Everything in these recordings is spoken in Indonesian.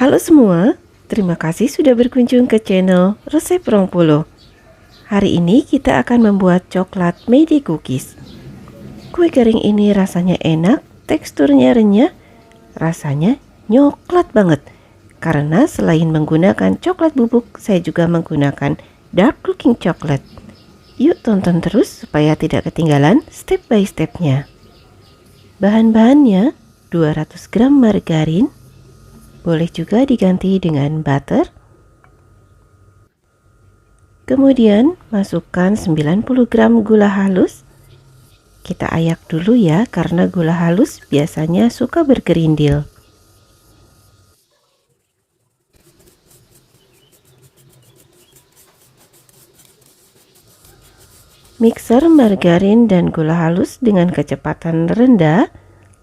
Halo semua, terima kasih sudah berkunjung ke channel Resep Rongpolo. Hari ini kita akan membuat coklat made cookies. Kue kering ini rasanya enak, teksturnya renyah, rasanya nyoklat banget. Karena selain menggunakan coklat bubuk, saya juga menggunakan dark cooking coklat. Yuk tonton terus supaya tidak ketinggalan step by stepnya. Bahan-bahannya 200 gram margarin, boleh juga diganti dengan butter. Kemudian masukkan 90 gram gula halus. Kita ayak dulu ya, karena gula halus biasanya suka bergerindil. Mixer margarin dan gula halus dengan kecepatan rendah,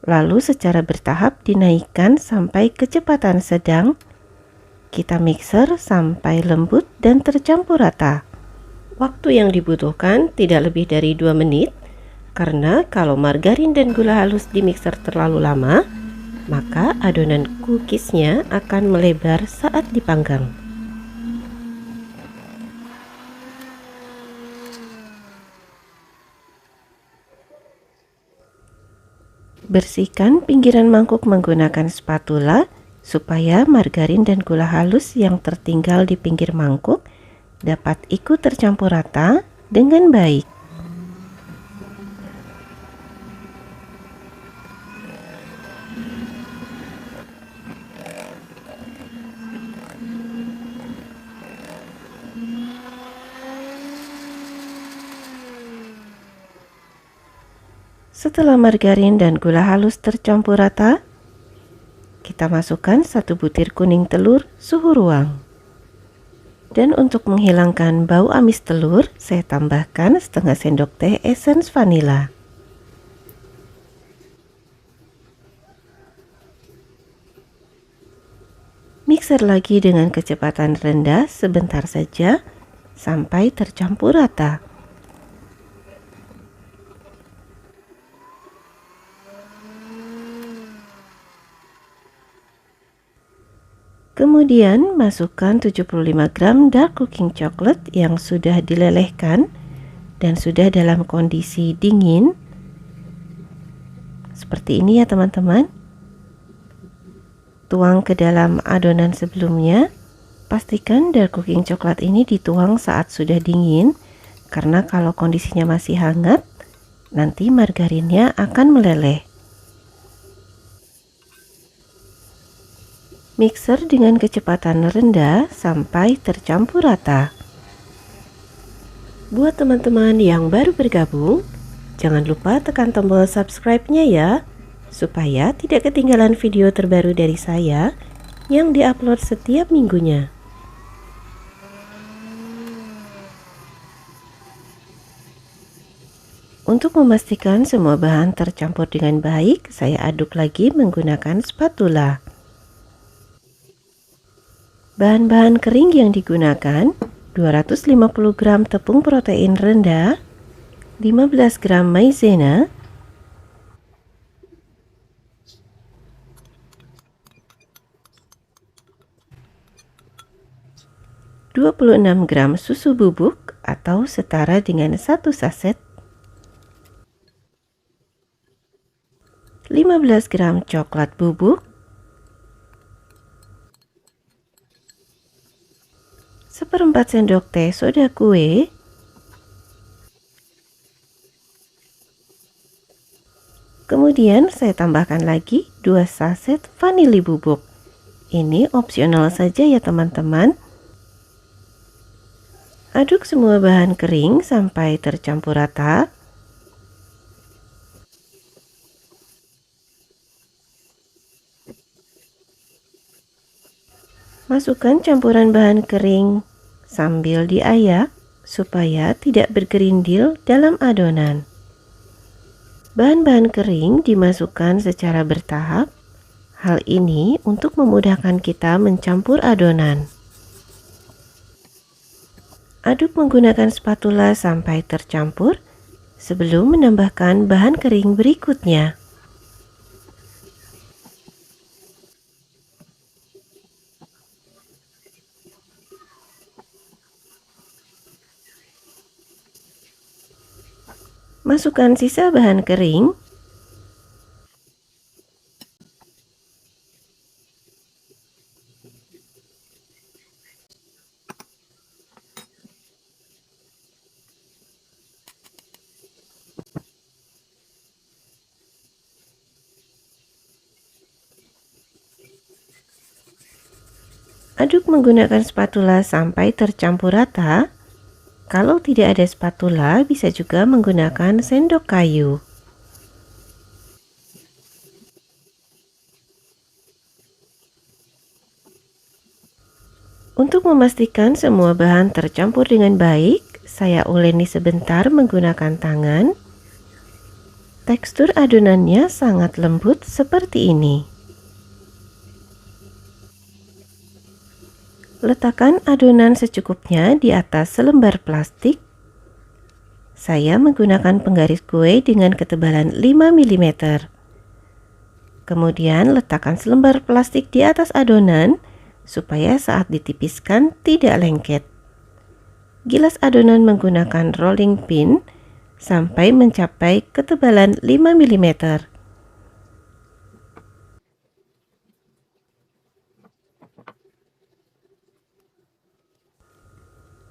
lalu secara bertahap dinaikkan sampai kecepatan sedang. Kita mixer sampai lembut dan tercampur rata. Waktu yang dibutuhkan tidak lebih dari 2 menit, karena kalau margarin dan gula halus di mixer terlalu lama, maka adonan cookiesnya akan melebar saat dipanggang. Bersihkan pinggiran mangkuk menggunakan spatula supaya margarin dan gula halus yang tertinggal di pinggir mangkuk dapat ikut tercampur rata dengan baik. Setelah margarin dan gula halus tercampur rata, kita masukkan 1 butir kuning telur suhu ruang. Dan untuk menghilangkan bau amis telur, saya tambahkan setengah sendok teh essence vanila. Mixer lagi dengan kecepatan rendah sebentar saja sampai tercampur rata. Kemudian masukkan 75 gram dark cooking chocolate yang sudah dilelehkan dan sudah dalam kondisi dingin. Seperti ini ya teman-teman. Tuang ke dalam adonan sebelumnya. Pastikan dark cooking coklat ini dituang saat sudah dingin, karena kalau kondisinya masih hangat, nanti margarinnya akan meleleh. Mixer dengan kecepatan rendah sampai tercampur rata. Buat teman-teman yang baru bergabung, jangan lupa tekan tombol subscribe-nya ya, supaya tidak ketinggalan video terbaru dari saya yang diupload setiap minggunya. Untuk memastikan semua bahan tercampur dengan baik, saya aduk lagi menggunakan spatula. Bahan-bahan kering yang digunakan 250 gram tepung protein rendah, 15 gram maizena, 26 gram susu bubuk atau setara dengan 1 saset, 15 gram coklat bubuk, seperempat sendok teh soda kue, kemudian saya tambahkan lagi 2 saset vanili bubuk. Ini opsional saja ya teman-teman. Aduk semua bahan kering sampai tercampur rata. Masukkan campuran bahan kering sambil diayak supaya tidak bergerindil dalam adonan. Bahan-bahan kering dimasukkan secara bertahap. Hal ini untuk memudahkan kita mencampur adonan. Aduk menggunakan spatula sampai tercampur sebelum menambahkan bahan kering berikutnya. Masukkan sisa bahan kering. Aduk menggunakan spatula sampai tercampur rata. Kalau tidak ada spatula, bisa juga menggunakan sendok kayu. Untuk memastikan semua bahan tercampur dengan baik, saya uleni sebentar menggunakan tangan. Tekstur adonannya sangat lembut seperti ini. Letakkan adonan secukupnya di atas selembar plastik. Saya menggunakan penggaris kue dengan ketebalan 5 mm. Kemudian letakkan selembar plastik di atas adonan supaya saat ditipiskan tidak lengket. Gilas adonan menggunakan rolling pin sampai mencapai ketebalan 5 mm.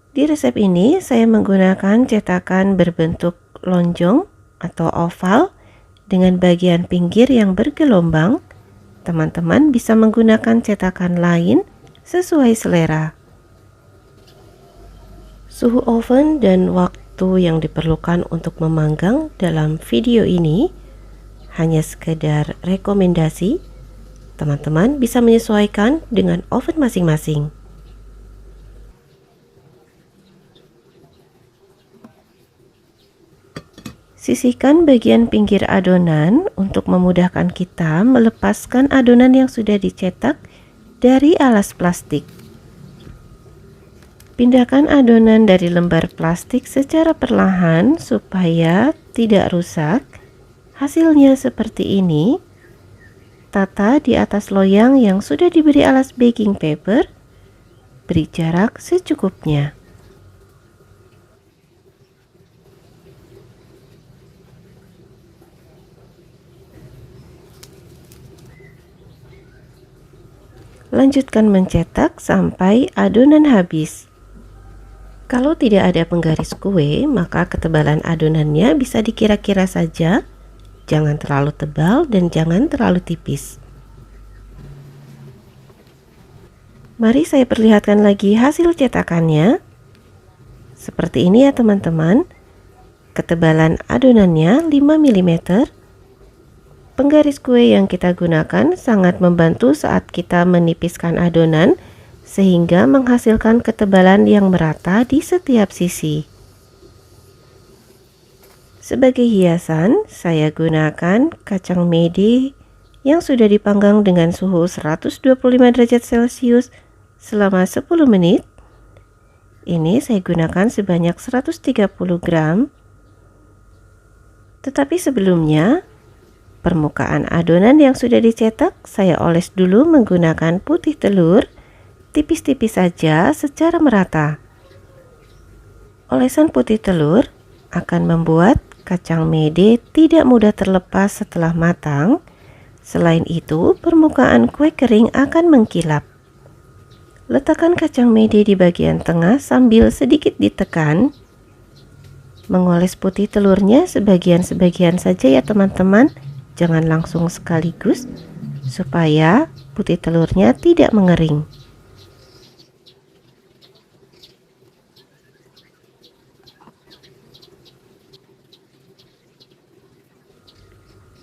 Di resep ini saya menggunakan cetakan berbentuk lonjong atau oval dengan bagian pinggir yang bergelombang. Teman-teman bisa menggunakan cetakan lain sesuai selera. Suhu oven dan waktu yang diperlukan untuk memanggang dalam video ini hanya sekedar rekomendasi. Teman-teman bisa menyesuaikan dengan oven masing-masing. Sisihkan bagian pinggir adonan untuk memudahkan kita melepaskan adonan yang sudah dicetak dari alas plastik. Pindahkan adonan dari lembar plastik secara perlahan supaya tidak rusak. Hasilnya seperti ini. Tata di atas loyang yang sudah diberi alas baking paper. Beri jarak secukupnya. Lanjutkan mencetak sampai adonan habis. Kalau tidak ada penggaris kue, maka ketebalan adonannya bisa dikira-kira saja. Jangan terlalu tebal dan jangan terlalu tipis. Mari saya perlihatkan lagi hasil cetakannya. Seperti ini ya teman-teman. Ketebalan adonannya 5 mm. Penggaris kue yang kita gunakan sangat membantu saat kita menipiskan adonan sehingga menghasilkan ketebalan yang merata di setiap sisi. Sebagai hiasan, saya gunakan kacang mede yang sudah dipanggang dengan suhu 125 derajat Celcius selama 10 menit. Ini saya gunakan sebanyak 130 gram. Tetapi sebelumnya, permukaan adonan yang sudah dicetak saya oles dulu menggunakan putih telur, tipis-tipis saja secara merata. Olesan putih telur akan membuat kacang mede tidak mudah terlepas setelah matang. Selain itu, permukaan kue kering akan mengkilap. Letakkan kacang mede di bagian tengah sambil sedikit ditekan. Mengoles putih telurnya sebagian-sebagian saja ya teman-teman. Jangan langsung sekaligus supaya putih telurnya tidak mengering.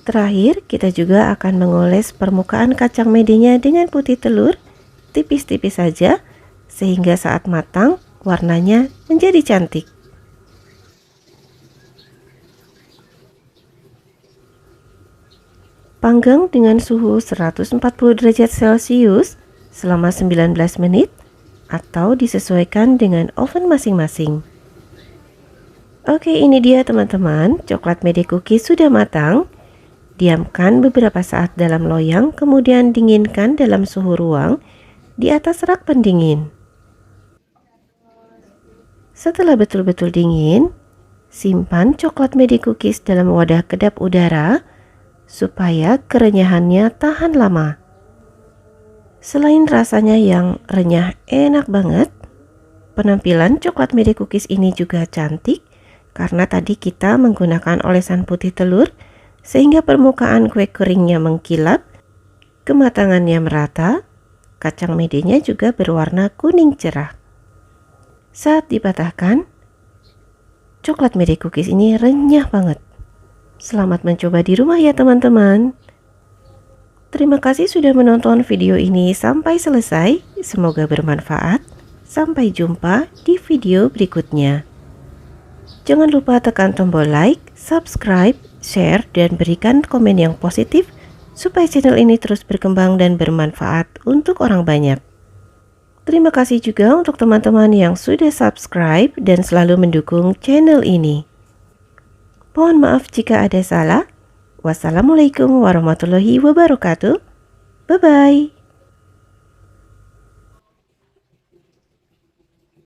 Terakhir, kita juga akan mengoles permukaan kacang medenya dengan putih telur tipis-tipis saja sehingga saat matang warnanya menjadi cantik. Panggang dengan suhu 140 derajat Celcius selama 19 menit atau disesuaikan dengan oven masing-masing. Oke, ini dia teman-teman, coklat mede cookies sudah matang. Diamkan beberapa saat dalam loyang, kemudian dinginkan dalam suhu ruang di atas rak pendingin. Setelah betul-betul dingin, Simpan coklat mede cookies dalam wadah kedap udara supaya kerenyahannya tahan lama. Selain rasanya yang renyah enak banget, penampilan coklat mede cookies ini juga cantik karena tadi kita menggunakan olesan putih telur sehingga permukaan kue keringnya mengkilap, kematangannya merata, kacang medenya juga berwarna kuning cerah. Saat dipatahkan, coklat mede cookies ini renyah banget. Selamat mencoba di rumah ya teman-teman. Terima kasih sudah menonton video ini sampai selesai. Semoga bermanfaat. Sampai jumpa di video berikutnya. Jangan lupa tekan tombol like, subscribe, share, dan berikan komen yang positif supaya channel ini terus berkembang dan bermanfaat untuk orang banyak. Terima kasih juga untuk teman-teman yang sudah subscribe dan selalu mendukung channel ini. Mohon maaf jika ada salah. Wassalamualaikum warahmatullahi wabarakatuh. Bye-bye.